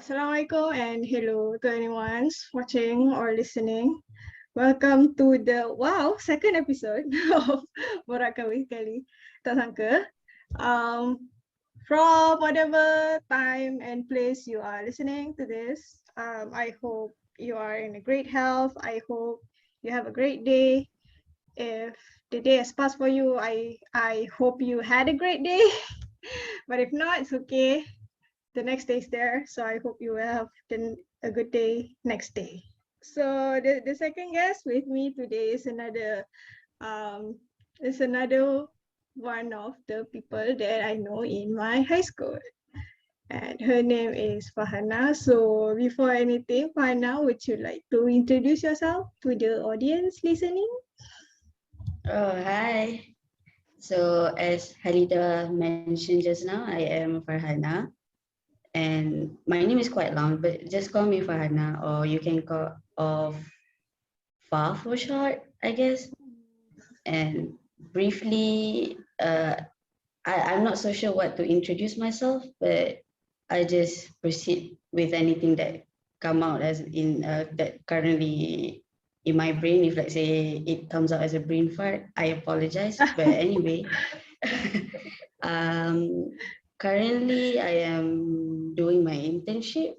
Assalamualaikum and hello to anyone watching or listening. Welcome to the second episode of Borakkan with Kelly. Tak sangka. From whatever time and place you are listening to this, I hope you are in a great health. I hope you have a great day. If the day has passed for you, I hope you had a great day. But if not, it's okay. The next day is there, so I hope you will have a good day next day. So the second guest with me today is another one of the people that I know in my high school, and her name is Farhanah. So before anything, Farhanah, would you like to introduce yourself to the audience listening? Oh, hi. So as Halida mentioned just now, I am Farhanah. And my name is quite long, but just call me Farhanah, or you can call Far for short, I guess. And briefly, I'm not so sure what to introduce myself, but I just proceed with anything that come out as in that currently in my brain. If let's say it comes out as a brain fart, I apologize. But anyway, currently I am doing my internship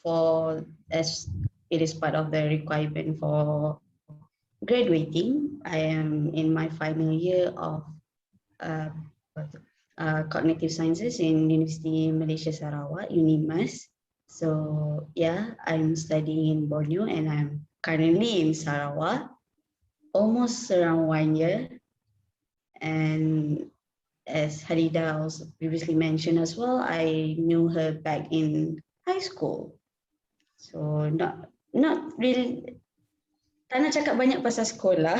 for as it is part of the requirement for graduating. I am in my final year of uh, cognitive sciences in University Malaysia Sarawak, UNIMAS. So yeah, I'm studying in Borneo and I'm currently in Sarawak, almost around 1 year. And as Harida also previously mentioned as well, I knew her back in high school. So not really, tak nak cakap banyak pasal sekolah,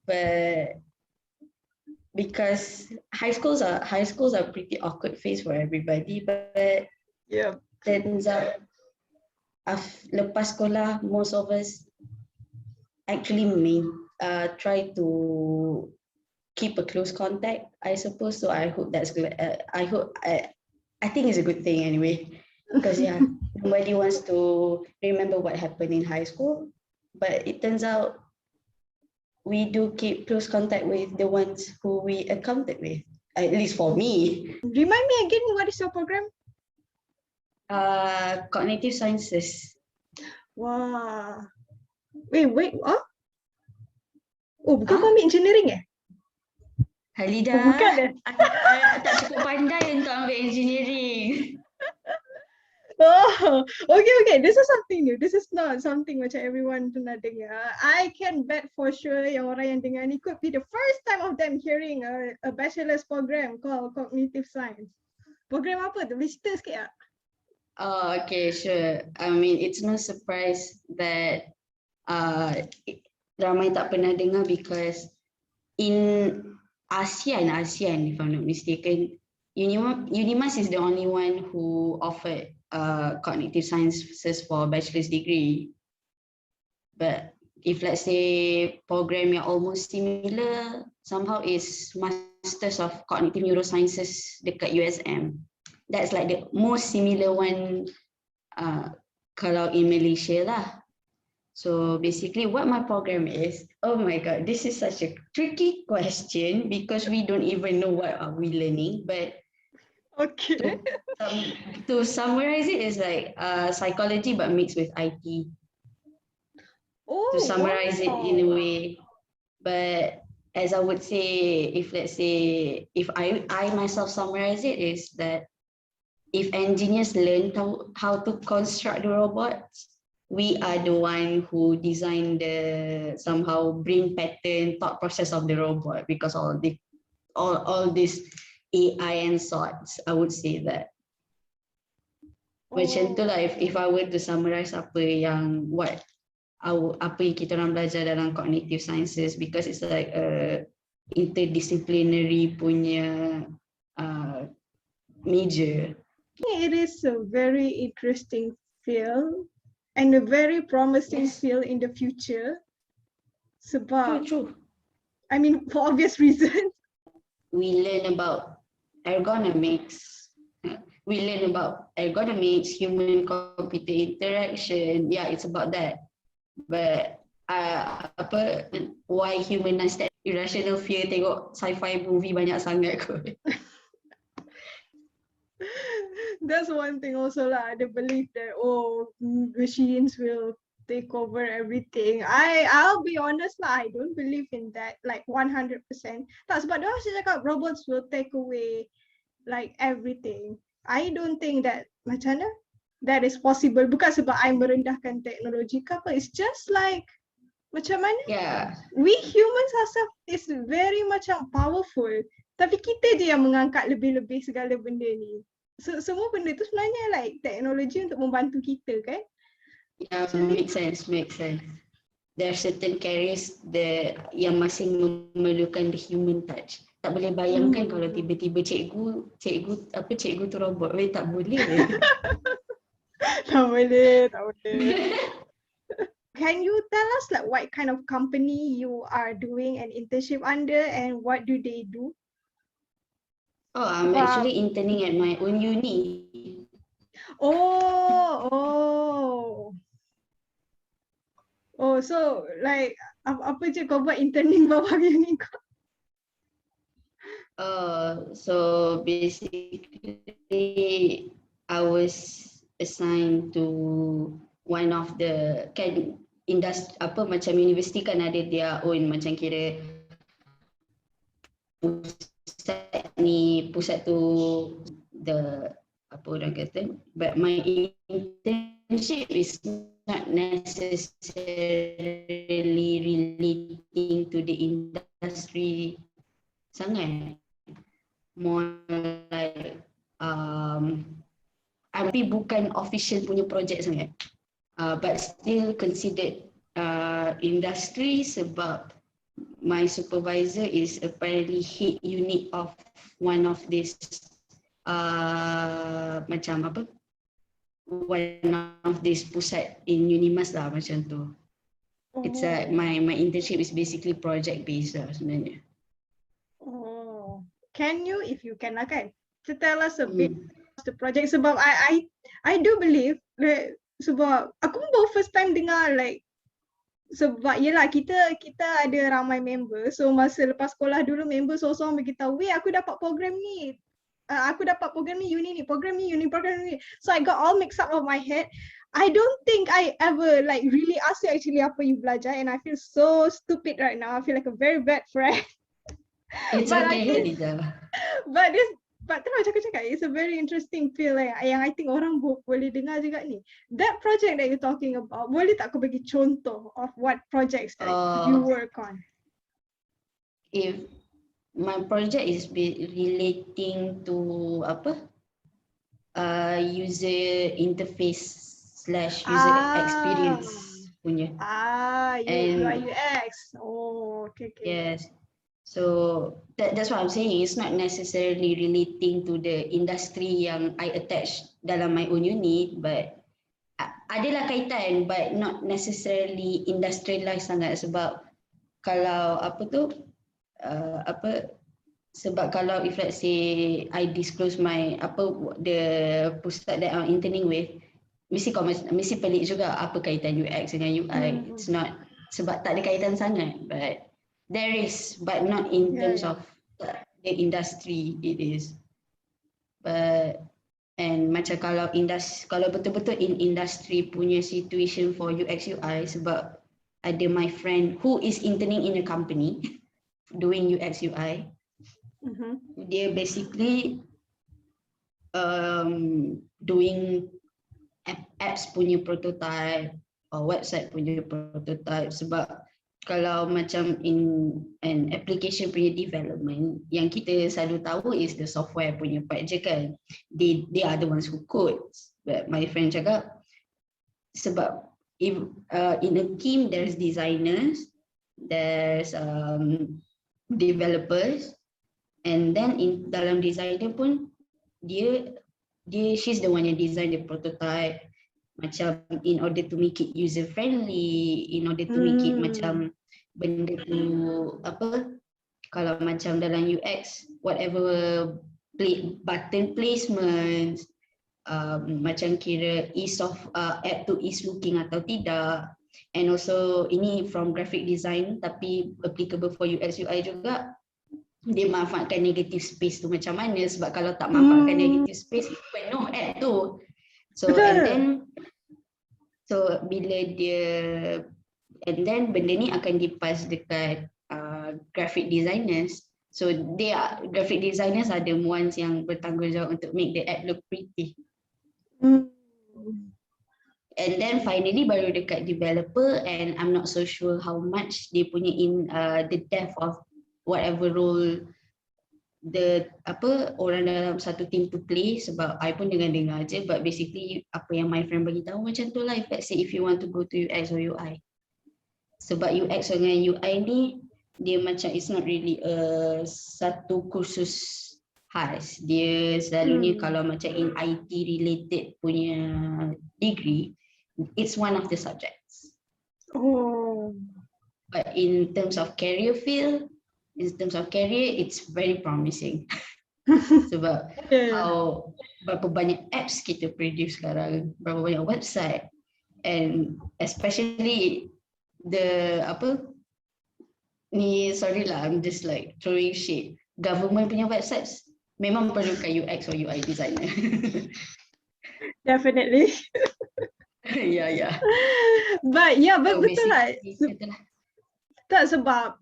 but because high schools are pretty awkward phase for everybody, but Yeah. turns out lepas sekolah most of us actually try to keep a close contact, I suppose. So I hope I think it's a good thing anyway, because yeah, nobody wants to remember what happened in high school, but it turns out we do keep close contact with the ones who we encountered with, at least for me. Remind me again, what is your program? Cognitive sciences. Wow. Wait, oh? Oh, bukan kau ambil engineering eh? Halida, Oh, bukan eh? tak cukup pandai untuk ambil engineering. Oh, okay. This is something new. This is not something macam everyone pernah dengar. I can bet for sure yang orang yang dengar ni could be the first time of them hearing a bachelor's program called Cognitive Science. Program apa tu? Boleh cerita sikit tak? Oh, okay, sure. I mean, it's no surprise that ramai tak pernah dengar because in ASEAN, if I'm not mistaken, UNIMAS is the only one who offered cognitive sciences for bachelor's degree. But if let's say program yang almost similar, somehow is Masters of Cognitive Neurosciences dekat USM. That's like the most similar one kalau in Malaysia lah. So basically what my program is, oh my God, this is such a tricky question because we don't even know what are we learning, but okay. To summarize it is like psychology but mixed with IT. To summarize it in a way, but as I would say, if let's say, if I myself summarize it, is that if engineers learn how to construct the robots, we are the one who design the somehow brain pattern thought process of the robot, because all this AI and sorts, I would say that. Macam tu lah, if I were to summarize apa yang kita orang belajar dalam cognitive sciences, because it's like a interdisciplinary punya major. It is a very interesting field and a very promising field in the future. Sebab, True. I mean, for obvious reasons. we learn about ergonomics. We learn about ergonomics, human computer interaction. Yeah, it's about that. But why humanize that irrational fear tengok sci-fi movie banyak sangat kot. That's one thing also lah, the belief that machines will take over everything. I'll be honest lah, I don't believe in that like 100%. Tak, sebab dia orang cakap robots will take away like everything. I don't think that macam mana that is possible. Bukan sebab I merendahkan teknologi ke apa. It's just like macam mana? Yeah. We humans ourselves is very macam powerful. Tapi kita je yang mengangkat lebih-lebih segala benda ni. Semua benda tu sebenarnya like teknologi untuk membantu kita kan? Yeah, makes sense. There are certain careers yang masih memerlukan the human touch. Tak boleh bayangkan kalau tiba-tiba cikgu tu robot. Tak boleh. Tak boleh. Can you tell us like what kind of company you are doing an internship under and what do they do? Oh, I'm actually interning at my own uni. Oh, so like apa je kau buat interning bawah uni kau? So basically I was assigned to one of the macam universiti kan ada their own macam kira pusat tu apa orang kata, but my internship is not necessarily relating to the industry sangat, more like tapi bukan official punya project sangat, but still considered industry sebab my supervisor is apparently head unit of one of this macam apa, one of this pusat in Unimas lah macam tu. It's my internship is basically project based lah sebenarnya. Can you, if you can lah kan, to tell us a bit about the project, sebab I do believe that, sebab aku pun baru first time dengar like, sebab yelah kita ada ramai member, so masa lepas sekolah dulu member seorang-seorang beritahu, weh aku dapat program ni, uni ni, program ni, so I got all mixed up of my head. I don't think I ever like really ask you actually apa you belajar, and I feel so stupid right now. I feel like a very bad friend. It's okay, But terus macam aku cakap, it's a very interesting feel yang I think orang boleh dengar juga ni. That project that you're talking about, boleh tak kau bagi contoh of what projects that you work on? If my project is relating to user interface / user experience punya. UI UX. Oh, okay. Yes. So that's what I'm saying. It's not necessarily relating to the industry yang I attach dalam my own unit, but adalah kaitan, but not necessarily industrialized sangat. Sebab kalau sebab kalau if let's say I disclose my the pusat that I'm interning with, mesti pelik juga apa kaitan UX dengan UI. It's not, sebab tak ada kaitan sangat, but there is, but not in terms of the industry it is. But and macam kalau betul-betul in industry punya situation for UX UI, sebab ada my friend who is interning in a company doing UX UI. Dia basically doing apps punya prototype or website punya prototype. Sebab kalau macam in an application punya development, yang kita selalu tahu is the software punya part je kan. They are the ones who code. But my friend cakap, sebab if in a team there's designers, there's developers, and then in dalam designer pun she's the one yang design the prototype, macam in order to make it user friendly, in order to make it macam benda tu Kalau macam dalam UX, whatever button placements, macam kira ease of app to ease looking atau tidak, and also ini from graphic design tapi applicable for UX UI juga, dia manfaatkan negative space tu macam mana, sebab kalau tak manfaatkan negative space penuh app tu. So Betul. benda ni akan dipas dekat graphic designers. So graphic designers are the ones yang bertanggungjawab untuk make the app look pretty. And then finally baru dekat developer, and I'm not so sure how much dia punya the depth of whatever role orang dalam satu team to play, sebab I pun dengar je, but basically apa yang my friend bagi tahu macam tu lah, if let's say if you want to go to UX or UI. Sebab UX dengan UI ni dia macam it's not really satu kursus khas. Dia selalunya kalau macam in IT related punya degree, it's one of the subjects. But in terms of career field, it's very promising. Sebab berapa banyak apps kita produce sekarang, berapa banyak website, and especially sorry lah, I'm just like throwing shade. Government punya websites memang perlukan UX or UI designer. Definitely. Yeah. But betul lah. Tak, sebab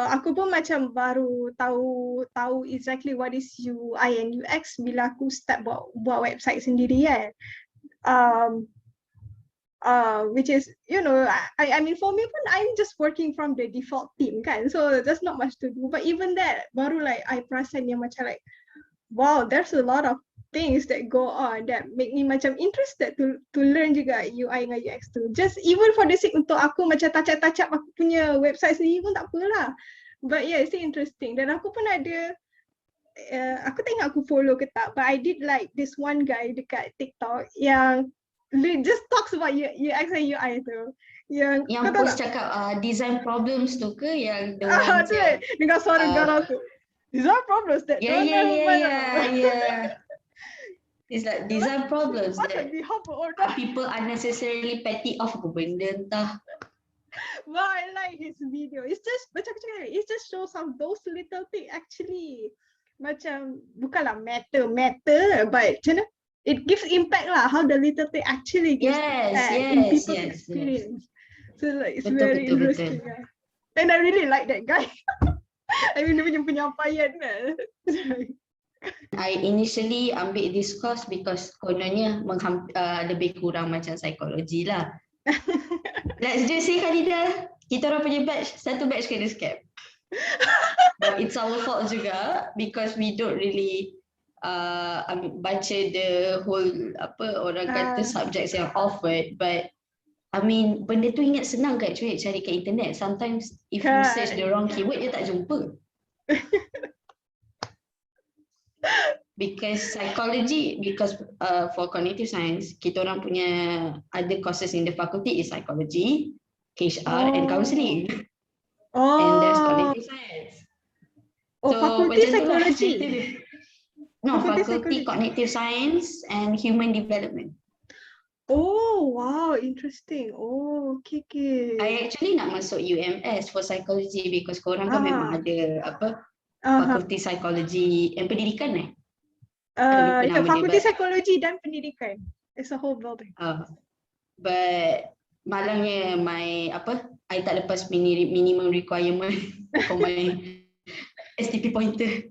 aku pun macam baru tahu exactly what is UI and UX bila aku start buat website sendiri kan. Which is, I mean for me pun I'm just working from the default theme kan, so there's not much to do. But even that, baru like I perasan yang macam like, wow, there's a lot of things that go on that make me macam interested to learn juga UI dengan UX tu. Just even for the sake untuk aku macam touch up aku punya website sendiri pun tak apalah. But yeah, it's still interesting. Dan aku pun ada, aku tak ingat aku follow ke tak, but I did like this one guy dekat TikTok yang just talks about UX and UI tu. Yang post cakap design problems tu ke, yang the ones yang dengan suara garang tu. Design problems that yeah. It's like design problems that people unnecessarily petty off ke benda entah. But I like his video. It's just macam aku cakap, it just shows how those little things actually macam bukanlah matter, but macam it gives impact lah, how the little thing actually gives impact in people's experience. So like it's very interesting. Betul. And I really like that guy. I mean dia punya penyampaian kan. I initially ambil this course because kononnya lebih kurang macam psikologi lah. Let's just say Khalidah, kita orang punya satu batch kena scam. But it's our fault juga because we don't really baca the whole orang kata subjects yang offered. But I mean benda tu ingat senang kan cuy, cari kat internet. Sometimes if you search the wrong keyword dia tak jumpa. Because for cognitive science, kita orang punya other courses in the faculty is psychology, HR and counselling. And there's cognitive science. Faculty psychology. No, faculty cognitive science and human development. Oh wow, interesting. Oh, okay. I actually nak masuk UMS for psychology because korang kan memang ada fakulti psikologi and pendidikan fakulti psikologi dan pendidikan. It's a whole building. But malangnya I tak lepas minimum requirement for my STP pointer.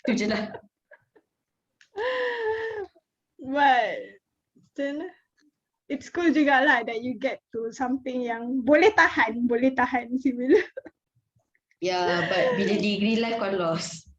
Tu je lah. But then it's cool juga lah that you get to something yang boleh tahan civil. Yeah, but bila degree lah kau lost.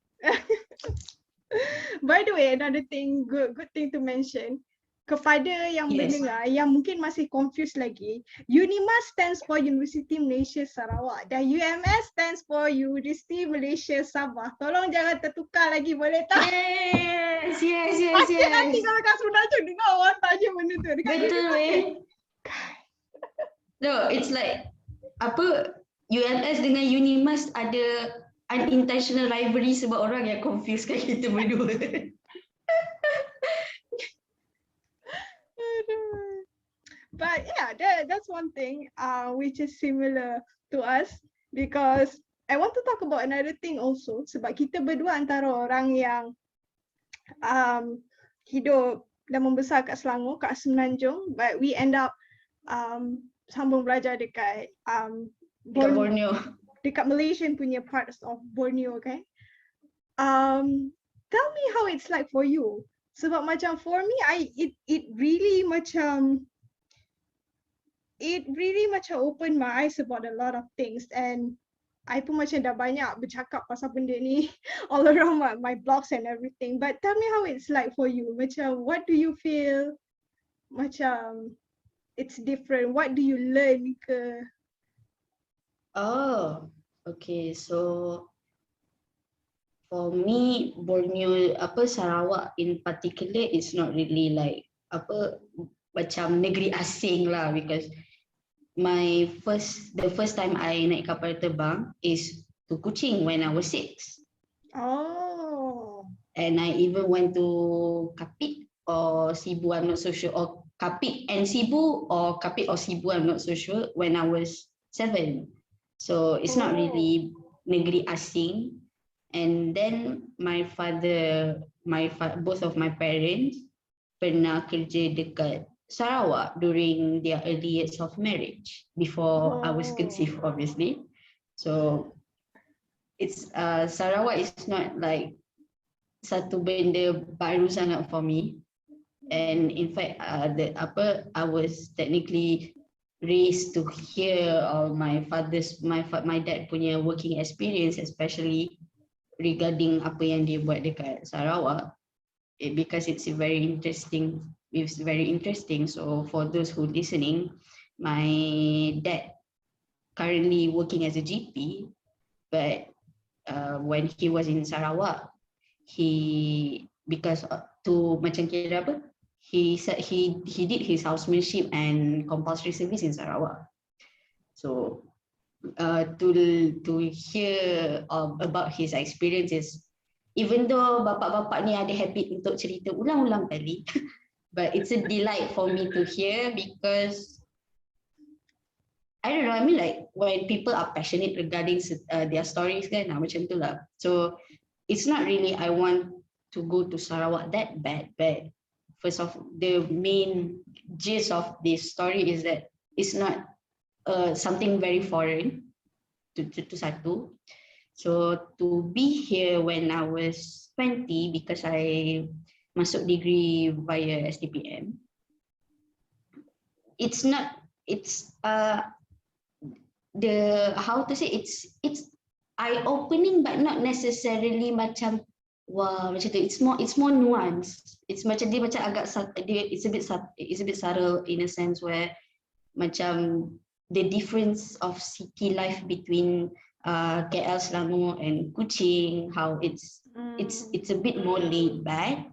By the way, another thing, good thing to mention, kepada yang mendengar yang mungkin masih confused lagi, UNIMAS stands for University Malaysia Sarawak dan UMS stands for University Malaysia Sabah. Tolong jangan tertukar lagi, boleh tak? Yes. Nanti kalau kat Semenanjung dengar orang tanya benda tu. Betul No, it's like UMS dengan UNIMAS ada unintentional rivalry sebab orang yang confusekan kita berdua. But yeah, that's one thing which is similar to us, because I want to talk about another thing also, sebab kita berdua antara orang yang hidup dan membesar kat Selangor, kat Semenanjung, but we end up sambung belajar dekat Dekat Borneo. dekat Malaysian punya parts of Borneo, kan. Tell me how it's like for you. Sebab macam for me, it really macam opened my eyes about a lot of things, and I pun macam dah banyak bercakap pasal benda ni all around my blogs and everything. But tell me how it's like for you. Macam what do you feel? Macam it's different. What do you learn ke? Oh, okay. So for me, Borneo, Sarawak in particular is not really like macam negeri asing lah, because the first time I naik kapal terbang is to Kuching when I was 6. Oh. And I even went to Kapit or Sibu, I'm not so sure, or Kapit and Sibu, or Kapit or Sibu, I'm not so sure, when I was 7. So it's not really negeri asing. And then both of my parents pernah kerja dekat Sarawak during their early years of marriage before I was conceived, obviously. So it's Sarawak is not like satu benda baru sangat for me. And in fact, I was technically raised to hear my dad punya working experience, especially regarding apa yang dia buat dekat Sarawak, because it's very interesting. It's very interesting. So for those who listening, my dad currently working as a GP, but when he was in Sarawak, he did his housemanship and compulsory service in Sarawak. So to hear about his experiences, even though bapak-bapak ni ada habit untuk cerita ulang-ulang kali, but it's a delight for me to hear, because I don't know, I mean like when people are passionate regarding their stories kan, macam tu lah. So it's not really I want to go to Sarawak that bad, but first of the main gist of this story is that it's not something very foreign to satu. So to be here when I was 20, because I masuk degree via STPM, it's eye-opening, but not necessarily macam wah macam tu. It's more nuanced. It's macam dia macam agak it's a bit subtle in a sense, where macam the difference of city life between KL, Selangor and Kuching, how it's a bit more laid back,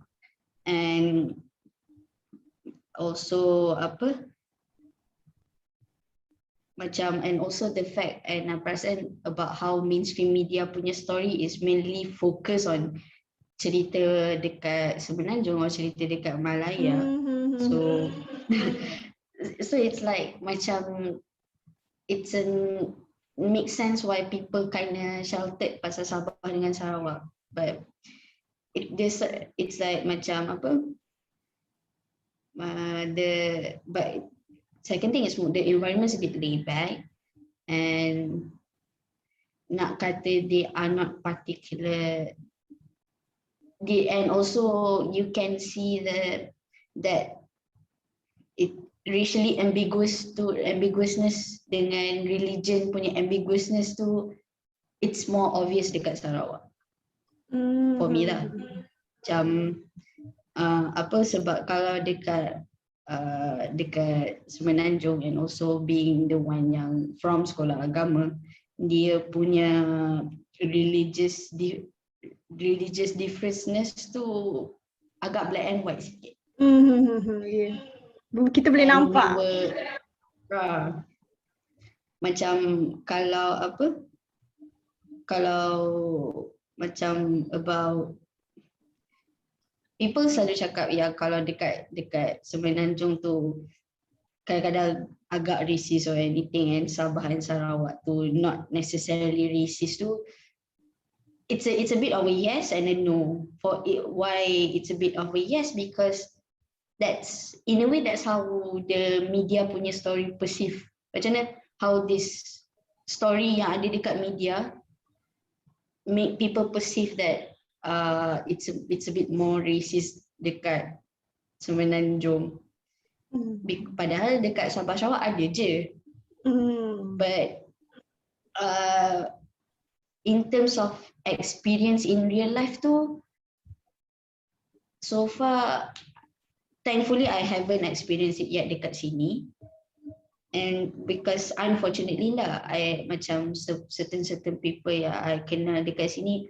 and also and also the fact and present about how mainstream media punya story is mainly focus on cerita dekat Semenanjung or cerita dekat Malaya. So it's like macam it's makes sense why people kind of sheltered pasal Sabah dengan Sarawak, but it's like macam but second thing is the environment is a bit laid back, and nak kata they are not particular, and also you can see that it racially ambiguousness dengan religion punya ambiguousness tu, it's more obvious dekat Sarawak for me lah. Macam sebab kalau dekat Semenanjung, and also being the one yang from sekolah agama, dia punya religious differences tu agak black and white sikit. Yeah. Kita boleh nampak. Macam kalau kalau macam about people selalu cakap ya kalau dekat Semenanjung tu kadang-kadang agak racist or anything, and Sabah and Sarawak tu not necessarily racist tu, it's a bit of a yes and a no. For it, why it's a bit of a yes, because that's in a way that's how the media punya story perceive. Macam mana how this story yang ada dekat media make people perceive that it's a bit more racist dekat Semenanjung. Padahal dekat Sabah Sarawak ada je. But in terms of experience in real life tu, so far thankfully I haven't experienced it yet dekat sini. And because unfortunately lah, I macam certain people yang I kenal dekat sini,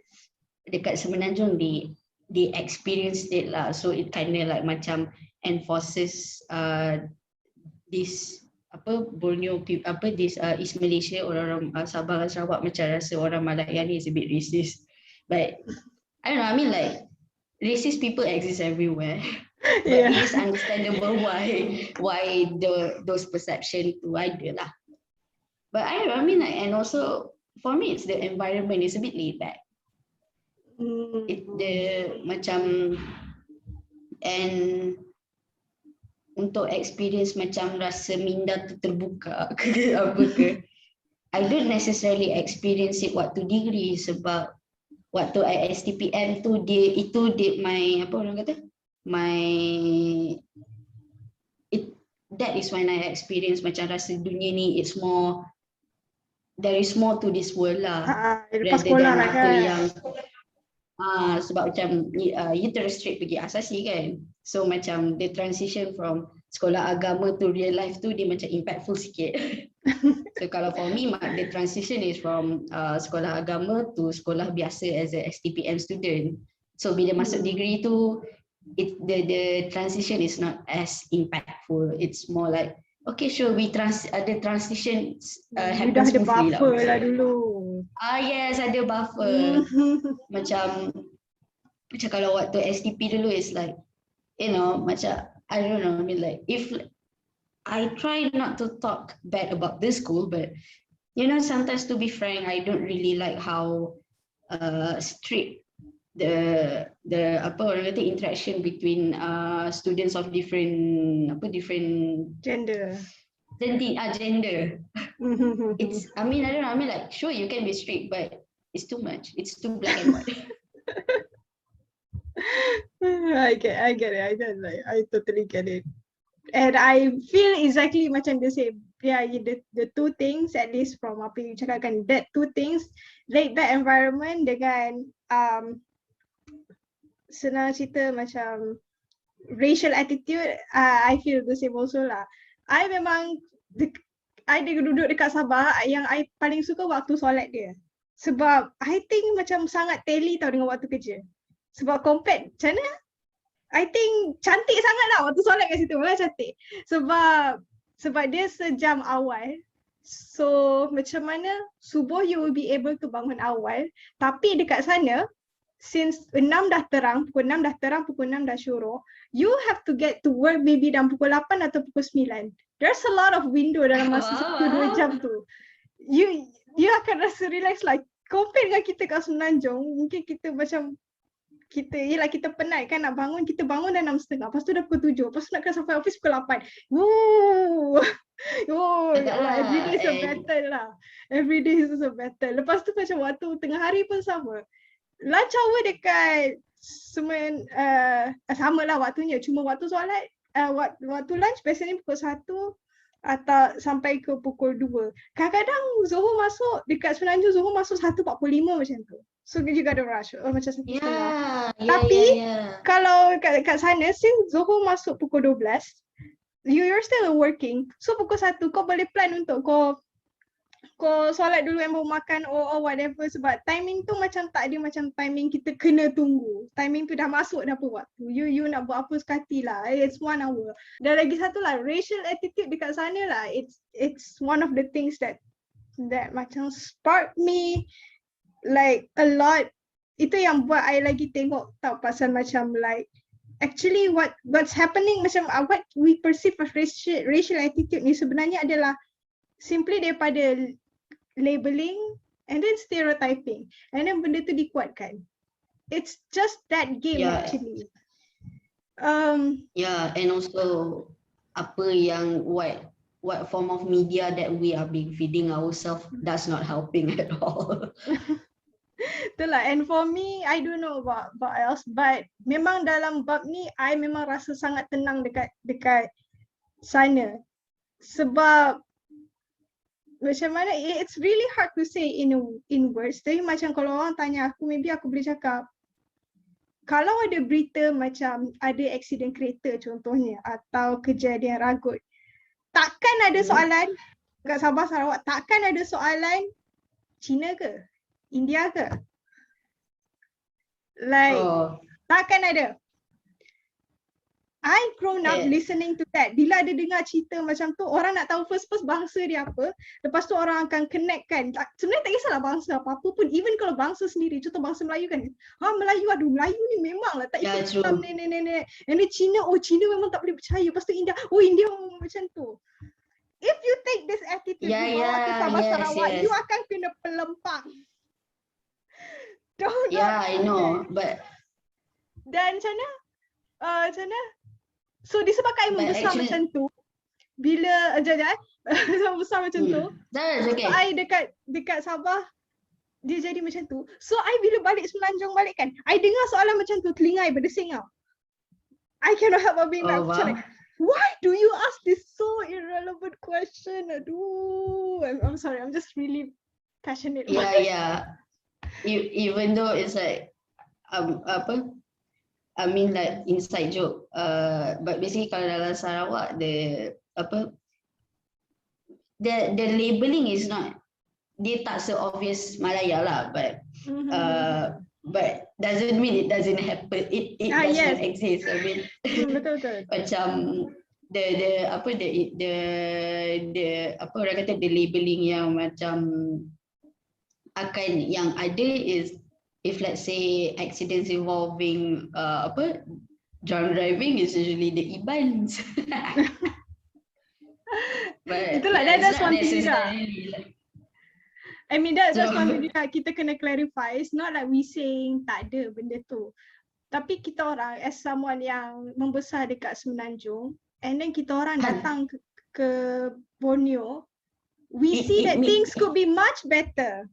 dekat Semenanjung, they experienced it lah. So it kind of like macam enforces this Borneo people, this East Malaysia, orang Sabah dan Sarawak macam rasa orang Malay ni is a bit racist. But I don't know, I mean like racist people exist everywhere. But it is understandable why those perception tu ada lah. But I don't know, I mean like, and also for me it's the environment is a bit laid back. Macam, and untuk experience macam rasa minda tu terbuka ke apa ke, I don't necessarily experience it waktu degree, sebab waktu STPM tu my apa orang kata, that is when I experience macam rasa dunia ni it's more, there is more to this world lah, lepas sekolah lah kan. Yang sebab macam you terus straight pergi asasi kan, so macam the transition from sekolah agama to real life tu dia macam impactful sikit. So kalau for me the transition is from sekolah agama to sekolah biasa as a STPM student. So bila masuk degree tu, the transition is not as impactful. It's more like okay, sure, ada transition happens smoothly lah. Dah ada buffer lah dulu. Yes, ada buffer. macam kalau waktu STP dulu is like, you know, macam I don't know, I mean like, if I try not to talk bad about this school, but you know, sometimes to be frank, I don't really like how strict the apa orang kata interaction between students of different Gender. Gender. It's, I mean, I don't know, I mean like, sure, you can be strict, but it's too much. It's too black and white. I get it. I totally get it. And I feel exactly macam the same. Yeah, the two things, at least from apa you cakapkan, that two things, laid back environment dengan senang cerita macam racial attitude, I feel the same also lah. I memang I duduk dekat Sabah, yang I paling suka waktu solat dia. Sebab I think macam sangat tally tau dengan waktu kerja. Sebab compared, macam mana? I think cantik sangat lah waktu solat kat situ, memang cantik. Sebab dia sejam awal. So macam mana subuh you will be able to bangun awal. Tapi dekat sana, since 6 dah terang, pukul 6 dah syuruh, you have to get to work maybe dalam pukul 8 atau pukul 9. There's a lot of window dalam masa 1-2 jam tu. You akan rasa relax lah. Compare dengan kita kat Semenanjung, mungkin kita macam kita penat kan nak bangun, kita bangun dah 6:30, lepas tu dah pukul 7, lepas tu nak kena sampai office pukul 8. Every day is a battle lah. Every day is a battle. Lepas tu macam waktu tengah hari pun sama. Lunch hour dekat sama lah waktunya, cuma waktu solat, waktu lunch biasanya pukul 1 atau sampai ke pukul 2. Kadang-kadang Zohor masuk dekat Semenanjung, Zohor masuk 1:45 macam tu. So you gotta rush macam 1:30. Tapi kalau kat sana, since Zohor masuk pukul 12, you're still working. So pukul 1 kau boleh plan untuk kau solat dulu and baru makan or whatever, sebab timing tu macam tak ada macam timing kita kena tunggu. Timing tu dah masuk dah apa waktu. You nak buat apa sekali lah. It's 1 hour. Dan lagi satu lah, racial attitude dekat sana lah. It's one of the things that macam spark me like a lot. Itu yang buat I lagi tengok tau pasal macam like actually what's happening, macam what we perceive as racial attitude ni sebenarnya adalah simply daripada labeling and then stereotyping, and then benda tu dikuatkan. It's just that game actually. And also apa yang what form of media that we are being feeding ourselves does not helping at all. Itulah, and for me, I don't know about else, but memang dalam bab ni, I memang rasa sangat tenang dekat sana. Sebab macam mana, it's really hard to say in words. Tapi macam kalau orang tanya aku, maybe aku boleh cakap, kalau ada berita macam ada aksiden kereta contohnya, atau kejadian ragut, takkan ada soalan kat Sabah Sarawak, takkan ada soalan Cina ke? India ke? Like, takkan ada. I grown up listening to that. Bila ada dengar cerita macam tu, orang nak tahu first bangsa dia apa, lepas tu orang akan connectkan. Sebenarnya tak kisahlah bangsa apa-apa pun, even kalau bangsa sendiri, contoh bangsa Melayu kan, Melayu, aduh Melayu ni memanglah tak ikut Islam nenek-nenek. And then Cina, Cina memang tak boleh percaya. Lepas tu India, India memang macam tu. If you take this attitude bawa ke Sabah Sarawak, you akan kena pelempang. I know, but dan macam mana? So disebabkan I membesar macam tu, bila membesar macam tu, so I dekat Sabah dia jadi macam tu. So I bila balik Semenanjung balik kan, I dengar soalan macam tu, telinga I berdesing tau. I cannot help but being like, why do you ask this so irrelevant question? Aduh, I'm sorry, I'm just really passionate. Even though it's like I mean like inside joke, but basically kalau dalam Sarawak the labeling is not, dia tak se-obvious Malaya lah, but doesn't mean it doesn't happen, it does not exist. I mean betul. macam the orang kata the labeling yang macam akan yang ada is if let's say accidents involving drunk driving is usually the ibans. But itulah, that's one thing juga. I mean that's one thing juga kita kena clarify. It's not like we saying tak ada benda tu. Tapi kita orang as someone yang membesar dekat Semenanjung, and then kita orang datang ke Borneo, we see that things could be much better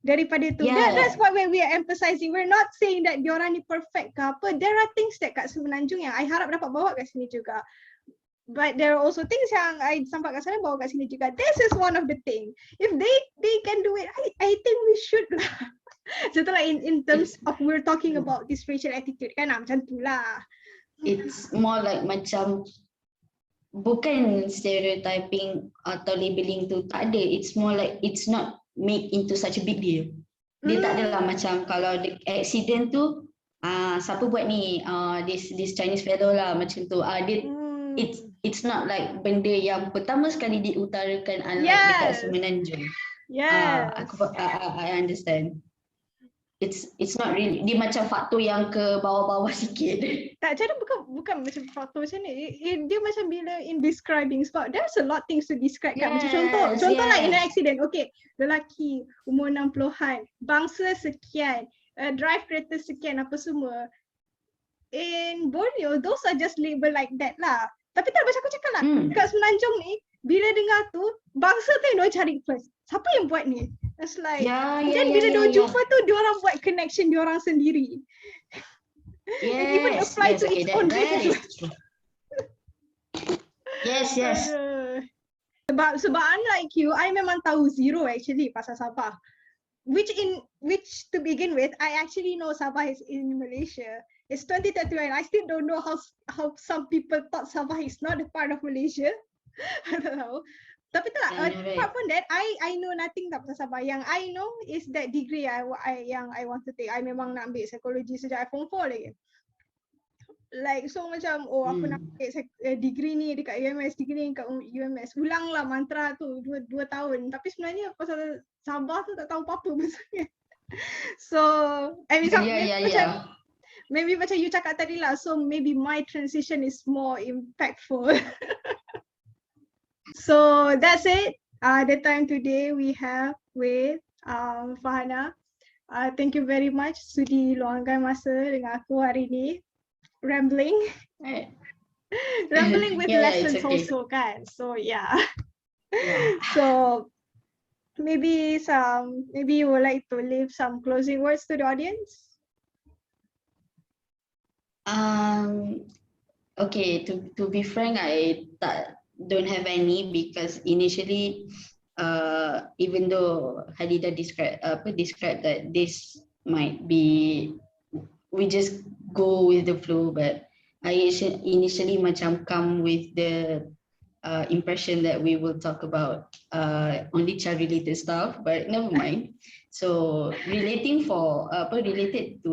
daripada tu. That's what we are emphasizing. We're not saying that diorang ni perfect ke apa. There are things that kat Semenanjung yang I harap dapat bawa kat sini juga. But there are also things yang I sampai kat sana bawa kat sini juga. This is one of the thing. If they can do it, I think we should lah. So itulah in terms of we're talking about this racial attitude kan, macam tu lah. It's more like macam bukan stereotyping atau labeling tu tak ada. It's more like it's not make into such a big deal. Dia tak adalah macam kalau accident tu siapa buat ni, this Chinese fellow lah macam tu. It's not like benda yang pertama sekali diutarakan dekat Semenanjung. I understand. It's not really, dia macam faktor yang ke bawah-bawah sikit. Tak, jadi bukan macam faktor macam ni. Dia macam bila in describing, sebab there's a lot things to describe kan. Macam contoh lah in an accident. Okay, lelaki umur 60-an, bangsa sekian, drive kereta sekian, apa semua. In Borneo, those are just label like that lah. Tapi tak macam aku cakap lah, dekat Semenanjung ni, bila dengar tu, bangsa tu yang cari first. Siapa yang buat ni? It's like, then bila dia jumpa tu, diorang buat connection diorang sendiri. And even apply to its own race. Yes. Sebab unlike you, I memang tahu zero actually pasal Sabah. Which to begin with, I actually know Sabah is in Malaysia. It's 2031. I still don't know how some people thought Sabah is not a part of Malaysia. I don't know. Tapi tak lah, apart from that, I know nothing tak pasal Sabah. Yang I know is that degree yang I want to take. I memang nak ambil psikologi sejak I form 4 lagi. Like, so macam, aku nak ambil degree ni dekat UMS, degree ni dekat UMS. Ulang lah mantra tu 2 tahun. Tapi sebenarnya pasal Sabah tu tak tahu apa-apa maksudnya. So, I mean, Yeah, yeah, yeah. maybe macam you cakap tadi lah, so maybe my transition is more impactful. So that's it. The time today we have with Farhanah. Thank you very much sudi luangkan masa dengan aku hari ni. Rambling. Right. Rambling with Yeah, it's lessons okay. also kan. So yeah. Yeah. So maybe you would like to leave some closing words to the audience. Okay, to be frank, I don't have any because initially, even though Hadida described that this might be, we just go with the flow, but I initially macam come with the impression that we will talk about only child related stuff, but never mind. So related to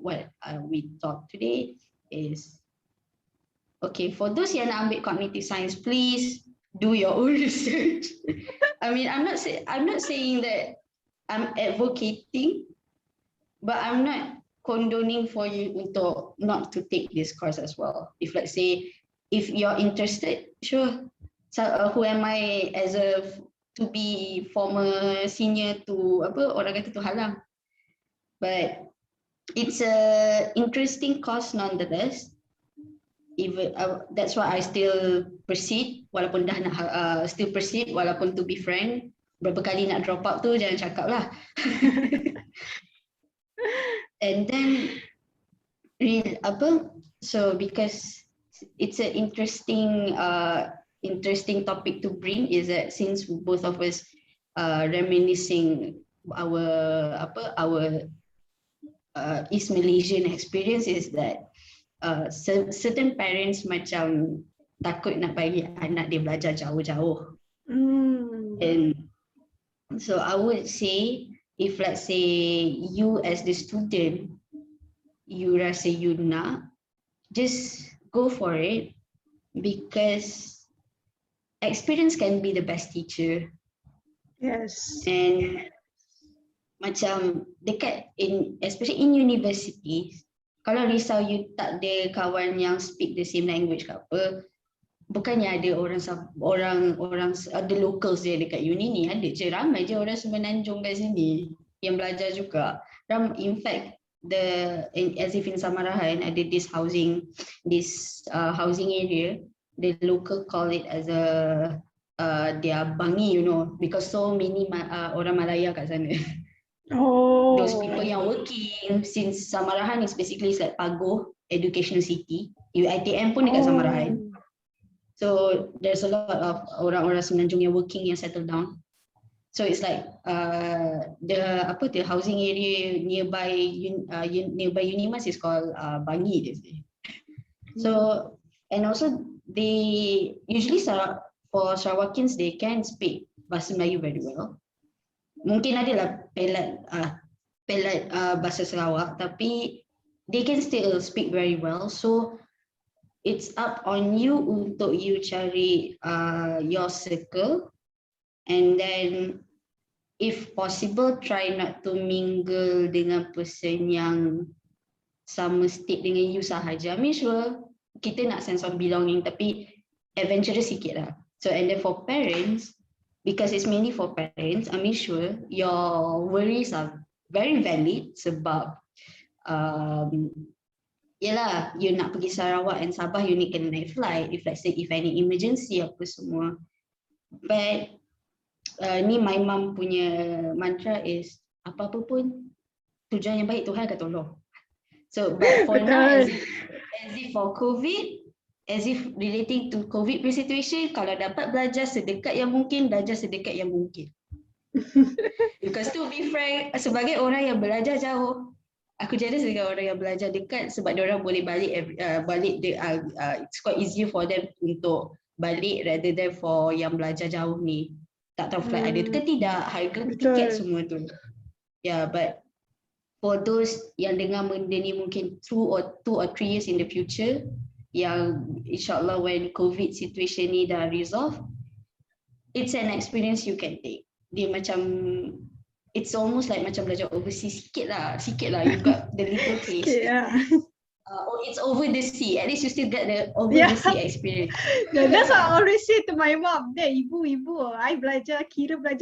what we talked today is, okay, for those yang nak ambil cognitive science, please do your own research. I mean, I'm not saying that I'm advocating, but I'm not condoning for you untuk not to take this course as well. If let's say, if you're interested, sure. So, who am I as to be former senior to orang kata tu halang. But it's a interesting course nonetheless. Even that's why I still proceed walaupun dah nak still proceed walaupun, to be frank, berapa kali nak drop out tu jangan cakap lah. And then so because it's an interesting topic to bring, is that since both of us reminiscing our East Malaysian experience, is that certain parents macam takut nak bagi anak dia belajar jauh-jauh. And so I would say, if let's say you as the student, you rasa you nak, just go for it, because experience can be the best teacher. Yes. And macam dekat especially in university, kalau risau you tak ada kawan yang speak the same language ke apa, bukannya ada orang ada locals dia dekat uni ni, ada je, ramai je orang Semenanjung kat sini yang belajar juga. In fact, as if in Samarahan ada this housing area, the local call it as their bangi, you know, because so many orang Malaya kat sana. Oh. Those people yang working, since Samarahan is basically like Pagoh Educational City, UiTM pun dekat Samarahan. So there's a lot of orang-orang Semenanjung yang working, yang settle down. So it's like the housing area nearby Unimas is called Bangi. So, and also they usually for Sarawakians, they can speak bahasa Melayu very well. Mungkin adalah pelat bahasa Sarawak, tapi they can still speak very well. So it's up on you untuk you cari your circle, and then if possible try not to mingle dengan person yang sama state dengan you sahaja. I mean, sure, kita nak sense of belonging, tapi adventurous sikit lah. So, and then for parents, because it's mainly for parents, I mean, sure, your worries are very valid sebab yelah, you nak pergi Sarawak and Sabah, you need kena naik flight, if let's say if any emergency apa semua. But ni my mum punya mantra is, apa-apa pun tujuan yang baik Tuhan akan tolong. So but for now, as if for COVID, as if relating to COVID situation, kalau dapat belajar sedekat yang mungkin, belajar sedekat yang mungkin. Because to be frank, sebagai orang yang belajar jauh, aku jealous dengan orang yang belajar dekat, sebab dia orang boleh balik it's quite easier for them untuk balik rather than for yang belajar jauh ni. Tak tahu flight ada ke tidak, harga tiket semua tu. Yeah, but for those yang dengar benda ni mungkin 2 or 3 years in the future, yang insyaAllah when COVID situation ni dah resolve, it's an experience you can take. Dia macam it's almost like macam belajar overseas sikit lah. You've got the little taste. Okay, yeah. Or it's over the sea. At least you still get the over Yeah. the sea experience. No, that's what I always say to my mom. Dad, ibu, I belajar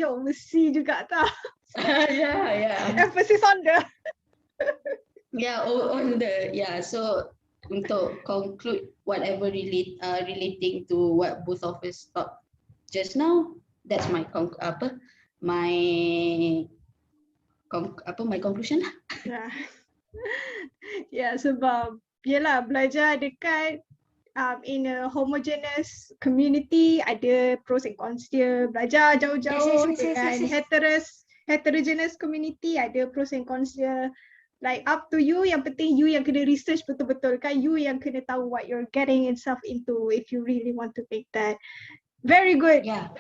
overseas juga tau. Yeah. Emphasis on the. Yeah, so untuk conclude whatever relating to what both of us talked just now, that's my my conclusion lah. Yeah. Yeah, sebab yelah belajar dekat in a homogeneous community ada pros and cons dia. Belajar jauh-jauh dengan heterogeneous community ada pros and cons dia. Like up to you, yang penting you yang kena research betul-betul kan, you yang kena tahu what you're getting yourself into if you really want to take that. Very good. Yeah.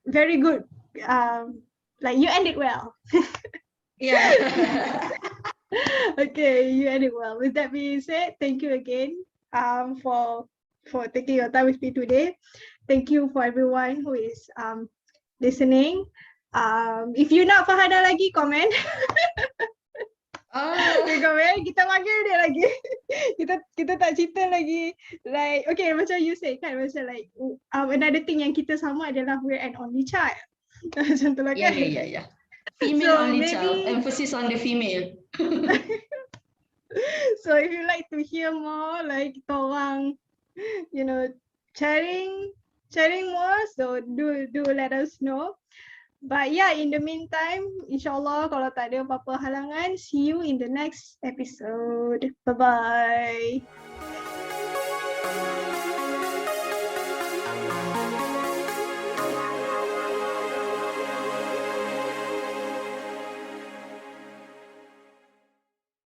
Very good. Like you ended well. Yeah. Okay, you ended well. With that being said, thank you again for taking your time with me today. Thank you for everyone who is listening. If you nak Farhanah lagi, comment. Komen, kita panggil dia lagi. kita tak cerita lagi. Like, okay, macam you say kan, macam like another thing yang kita sama adalah we're an only child. Macam tu lah kan. Yeah. Female so only child, emphasis on the female. So if you like to hear more, like kitaorang, sharing more, so do let us know. But yeah, in the meantime, insyaAllah kalau tak ada apa-apa halangan, see you in the next episode. Bye-bye.